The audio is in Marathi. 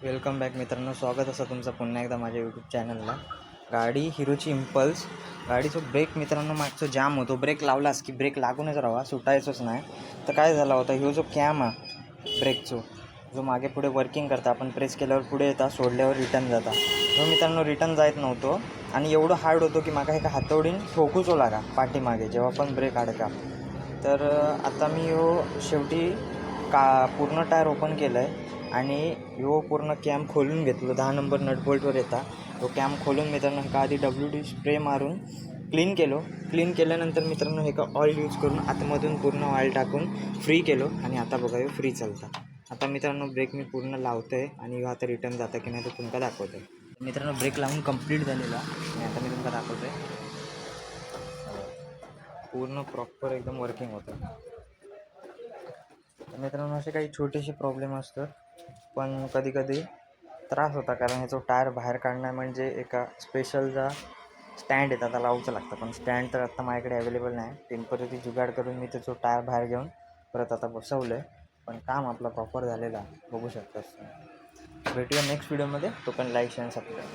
वेलकम बॅक मित्रांनो, स्वागत असं तुमचं पुन्हा एकदा माझ्या यूट्यूब चॅनलला. गाडी हिरोची इम्पल्स. गाडीचा ब्रेक मित्रांनो मागचं जाम होतो. ब्रेक लावलास की ब्रेक लागूनच राहावा, सुटायचंच नाही. तर काय झाला होता, ह्यो जो कॅम आहे ब्रेकचो, जो मागे पुढे वर्किंग करता, आपण प्रेस केल्यावर पुढे येता, सोडल्यावर रिटर्न जाता, तो मित्रांनो रिटर्न जायत नव्हतो. आणि एवढं हार्ड होतो की मागा एका हातोडीन ठोकूचो लागा पाठीमागे जेव्हा पण ब्रेक अडका. तर आता मी शेवटी पूर्ण टायर ओपन केलं आहे आणि पूर्ण कॅम खोलून घेतलो. 10 नंबर नटबोल्टवर येता तो कॅम खोलून मित्रांनो का आधी WD स्प्रे मारून क्लीन केल्यानंतर मित्रांनो हे का ऑइल यूज करून आतमधून पूर्ण ऑइल टाकून फ्री केलो. आणि आता बघा फ्री चालता. आता मित्रांनो ब्रेक मी पूर्ण लावतो आहे आणि आता रिटर्न जातं की नाही तो तुमका दाखवतो आहे. मित्रांनो ब्रेक लावून कंप्लीट झालेला आणि आता मी तुमका दाखवतो आहे. पूर्ण प्रॉपर एकदम वर्किंग होतं. मित्रांनो असे काही छोटेसे प्रॉब्लेम असतात, पण कधी कधी त्रास होता, कारण ह्याचा टायर बाहेर काढणं म्हणजे एका स्पेशलचा स्टँड येतात त्याला लावचं लागतं. पण स्टँड तर आता माझ्याकडे अवेलेबल नाही. टेम्पररी जुगाड करून मी त्याचं टायर बाहेर घेऊन परत आता बसवलं आहे. पण काम आपलं प्रॉपर झालेलं आहे, बघू शकता. भेटूया नेक्स्ट व्हिडिओमध्ये. तो पण लाईक शेअर सबस्क्राईब.